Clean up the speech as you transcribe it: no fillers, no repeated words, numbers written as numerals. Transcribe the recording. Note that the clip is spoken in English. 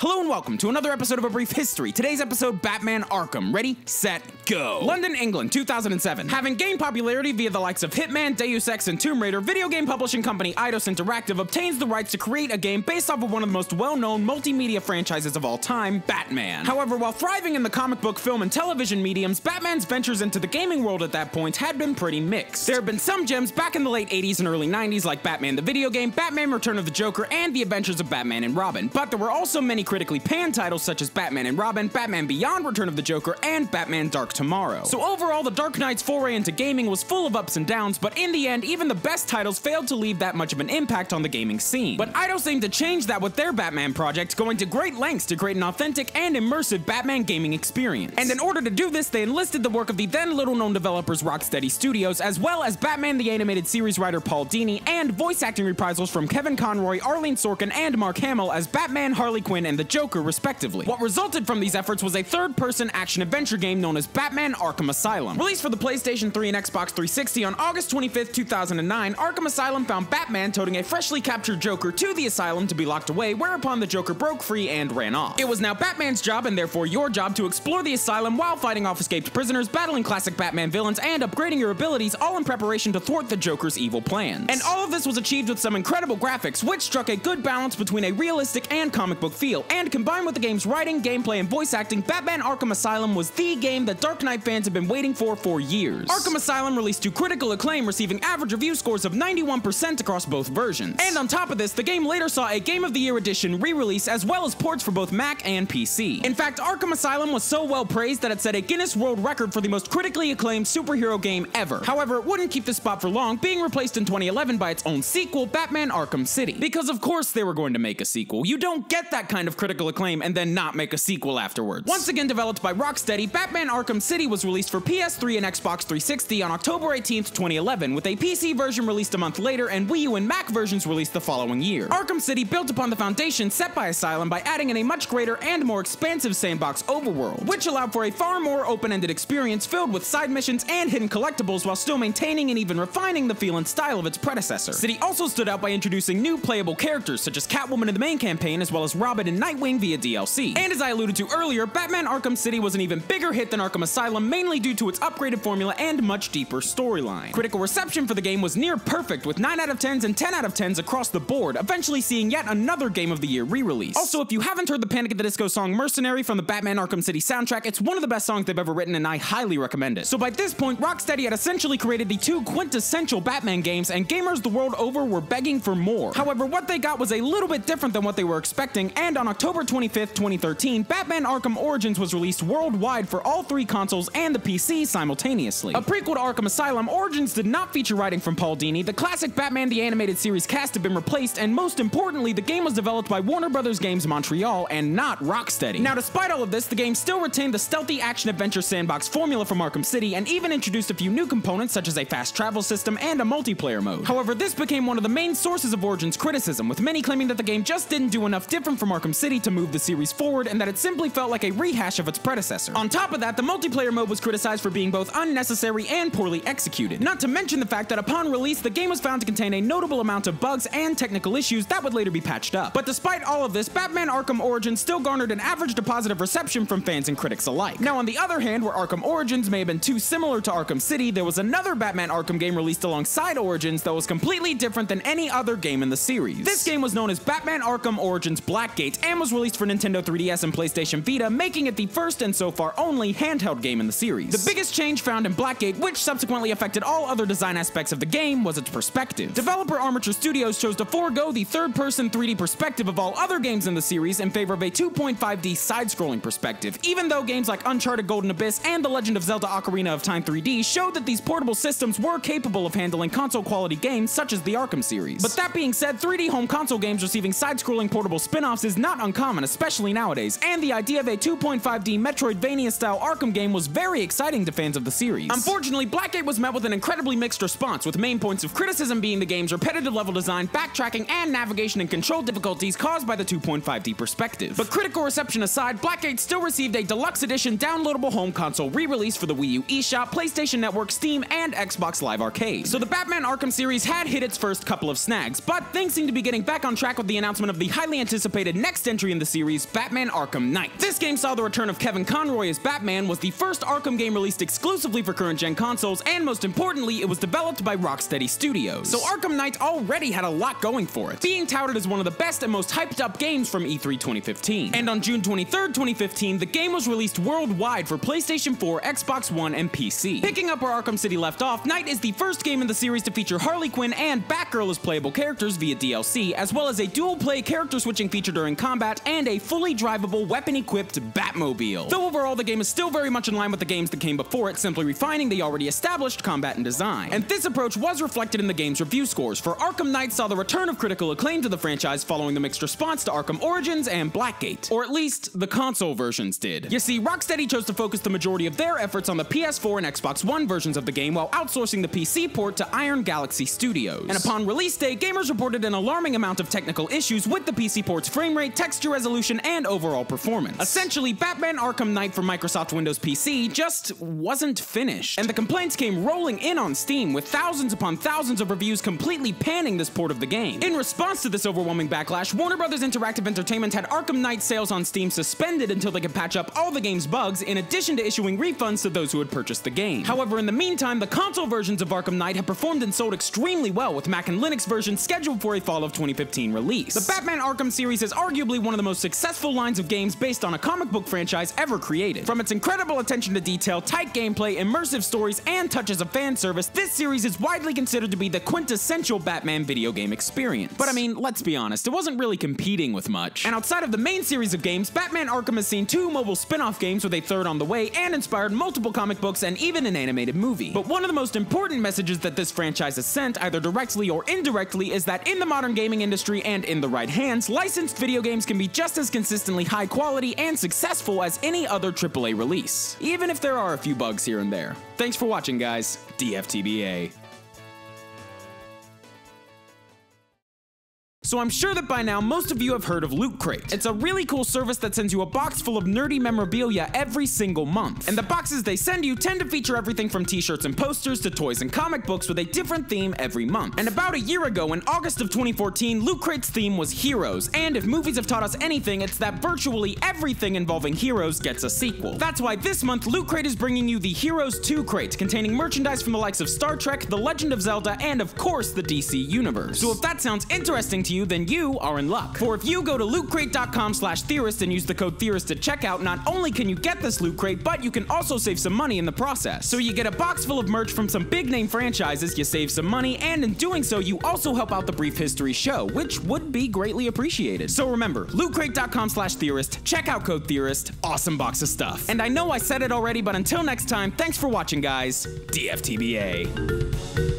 Hello and welcome to another episode of A Brief History. Today's episode, Batman Arkham. Ready, set, go. London, England, 2007. Having gained popularity via the likes of Hitman, Deus Ex, and Tomb Raider, video game publishing company Eidos Interactive obtains the rights to create a game based off of one of the most well-known multimedia franchises of all time, Batman. However, while thriving in the comic book, film, and television mediums, Batman's ventures into the gaming world at that point had been pretty mixed. There have been some gems back in the late 80s and early 90s like Batman the video game, Batman Return of the Joker, and The Adventures of Batman and Robin, but there were also many critically panned titles such as Batman and Robin, Batman Beyond Return of the Joker, and Batman Dark Tomorrow. So overall, the Dark Knight's foray into gaming was full of ups and downs, but in the end, even the best titles failed to leave that much of an impact on the gaming scene. But Eidos aimed to change that with their Batman project, going to great lengths to create an authentic and immersive Batman gaming experience. And in order to do this, they enlisted the work of the then little-known developers Rocksteady Studios, as well as Batman the Animated Series writer Paul Dini, and voice acting reprisals from Kevin Conroy, Arlene Sorkin, and Mark Hamill as Batman, Harley Quinn, and the Joker, respectively. What resulted from these efforts was a third-person action-adventure game known as Batman Arkham Asylum. Released for the PlayStation 3 and Xbox 360 on August 25th, 2009, Arkham Asylum found Batman toting a freshly captured Joker to the asylum to be locked away, whereupon the Joker broke free and ran off. It was now Batman's job, and therefore your job, to explore the asylum while fighting off escaped prisoners, battling classic Batman villains, and upgrading your abilities, all in preparation to thwart the Joker's evil plans. And all of this was achieved with some incredible graphics, which struck a good balance between a realistic and comic book feel, and combined with the game's writing, gameplay, and voice acting, Batman Arkham Asylum was the game that Dark Knight fans have been waiting for years. Arkham Asylum released to critical acclaim, receiving average review scores of 91% across both versions. And on top of this, the game later saw a Game of the Year edition re-release, as well as ports for both Mac and PC. In fact, Arkham Asylum was so well praised that it set a Guinness World Record for the most critically acclaimed superhero game ever. However, it wouldn't keep the spot for long, being replaced in 2011 by its own sequel, Batman Arkham City. Because of course they were going to make a sequel. You don't get that kind of critical acclaim and then not make a sequel afterwards. Once again developed by Rocksteady, Batman Arkham City was released for PS3 and Xbox 360 on October 18th, 2011, with a PC version released a month later and Wii U and Mac versions released the following year. Arkham City built upon the foundation set by Asylum by adding in a much greater and more expansive sandbox overworld, which allowed for a far more open-ended experience filled with side missions and hidden collectibles while still maintaining and even refining the feel and style of its predecessor. City also stood out by introducing new playable characters such as Catwoman in the main campaign, as well as Robin and Nightwing via DLC. And as I alluded to earlier, Batman Arkham City was an even bigger hit than Arkham Asylum, mainly due to its upgraded formula and much deeper storyline. Critical reception for the game was near perfect, with 9 out of 10s and 10 out of 10s across the board, eventually seeing yet another Game of the Year re-release. Also, if you haven't heard the Panic at the Disco song Mercenary from the Batman Arkham City soundtrack, it's one of the best songs they've ever written and I highly recommend it. So by this point, Rocksteady had essentially created the two quintessential Batman games, and gamers the world over were begging for more. However, what they got was a little bit different than what they were expecting, and on October 25th, 2013, Batman Arkham Origins was released worldwide for all 3 consoles and the PC simultaneously. A prequel to Arkham Asylum, Origins did not feature writing from Paul Dini, the classic Batman the Animated Series cast had been replaced, and most importantly, the game was developed by Warner Bros. Games Montreal and not Rocksteady. Now, despite all of this, the game still retained the stealthy action-adventure sandbox formula from Arkham City, and even introduced a few new components such as a fast travel system and a multiplayer mode. However, this became one of the main sources of Origins' criticism, with many claiming that the game just didn't do enough different from Arkham City to move the series forward, and that it simply felt like a rehash of its predecessor. On top of that, the multiplayer mode was criticized for being both unnecessary and poorly executed. Not to mention the fact that upon release, the game was found to contain a notable amount of bugs and technical issues that would later be patched up. But despite all of this, Batman Arkham Origins still garnered an average to positive reception from fans and critics alike. Now, on the other hand, where Arkham Origins may have been too similar to Arkham City, there was another Batman Arkham game released alongside Origins that was completely different than any other game in the series. This game was known as Batman Arkham Origins Blackgate and was released for Nintendo 3DS and PlayStation Vita, making it the first and so far only handheld game in the series. The biggest change found in Blackgate, which subsequently affected all other design aspects of the game, was its perspective. Developer Armature Studios chose to forego the third-person 3D perspective of all other games in the series in favor of a 2.5D side-scrolling perspective, even though games like Uncharted Golden Abyss and The Legend of Zelda Ocarina of Time 3D showed that these portable systems were capable of handling console-quality games such as the Arkham series. But that being said, 3D home console games receiving side-scrolling portable spin-offs is not uncommon, especially nowadays, and the idea of a 2.5D Metroidvania-style Arkham game was very exciting to fans of the series. Unfortunately, Blackgate was met with an incredibly mixed response, with main points of criticism being the game's repetitive level design, backtracking, and navigation and control difficulties caused by the 2.5D perspective. But critical reception aside, Blackgate still received a deluxe edition downloadable home console re-release for the Wii U eShop, PlayStation Network, Steam, and Xbox Live Arcade. So the Batman Arkham series had hit its first couple of snags, but things seem to be getting back on track with the announcement of the highly anticipated next latest entry in the series, Batman Arkham Knight. This game saw the return of Kevin Conroy as Batman, was the first Arkham game released exclusively for current-gen consoles, and most importantly, it was developed by Rocksteady Studios. So Arkham Knight already had a lot going for it, being touted as one of the best and most hyped-up games from E3 2015. And on June 23rd, 2015, the game was released worldwide for PlayStation 4, Xbox One, and PC. Picking up where Arkham City left off, Knight is the first game in the series to feature Harley Quinn and Batgirl as playable characters via DLC, as well as a dual-play character switching feature during combat, and a fully drivable, weapon-equipped Batmobile. Though overall, the game is still very much in line with the games that came before it, simply refining the already established combat and design. And this approach was reflected in the game's review scores, for Arkham Knight saw the return of critical acclaim to the franchise following the mixed response to Arkham Origins and Blackgate. Or at least, the console versions did. You see, Rocksteady chose to focus the majority of their efforts on the PS4 and Xbox One versions of the game while outsourcing the PC port to Iron Galaxy Studios. And upon release day, gamers reported an alarming amount of technical issues with the PC port's frame rate, texture resolution, and overall performance. Essentially, Batman Arkham Knight for Microsoft Windows PC just wasn't finished. And the complaints came rolling in on Steam, with thousands upon thousands of reviews completely panning this port of the game. In response to this overwhelming backlash, Warner Bros. Interactive Entertainment had Arkham Knight sales on Steam suspended until they could patch up all the game's bugs, in addition to issuing refunds to those who had purchased the game. However, in the meantime, the console versions of Arkham Knight have performed and sold extremely well, with Mac and Linux versions scheduled for a fall of 2015 release. The Batman Arkham series is arguably one of the most successful lines of games based on a comic book franchise ever created. From its incredible attention to detail, tight gameplay, immersive stories, and touches of fan service, this series is widely considered to be the quintessential Batman video game experience. But I mean, let's be honest, it wasn't really competing with much. And outside of the main series of games, Batman Arkham has seen 2 mobile spin-off games with a third on the way, and inspired multiple comic books and even an animated movie. But one of the most important messages that this franchise has sent, either directly or indirectly, is that in the modern gaming industry and in the right hands, licensed video games can be just as consistently high quality and successful as any other AAA release, even if there are a few bugs here and there. Thanks for watching, guys. DFTBA. So I'm sure that by now most of you have heard of Loot Crate. It's a really cool service that sends you a box full of nerdy memorabilia every single month. And the boxes they send you tend to feature everything from t-shirts and posters to toys and comic books with a different theme every month. And about a year ago, in August of 2014, Loot Crate's theme was heroes. And if movies have taught us anything, it's that virtually everything involving heroes gets a sequel. That's why this month, Loot Crate is bringing you the Heroes 2 Crate, containing merchandise from the likes of Star Trek, The Legend of Zelda, and of course the DC Universe. So if that sounds interesting to you, then you are in luck. For if you go to lootcrate.com/theorist and use the code theorist at checkout, not only can you get this Loot Crate, but you can also save some money in the process. So you get a box full of merch from some big name franchises, you save some money, and in doing so, you also help out the Brief History show, which would be greatly appreciated. So remember, lootcrate.com/theorist, check out code theorist, awesome box of stuff. And I know I said it already, but until next time, thanks for watching, guys. DFTBA.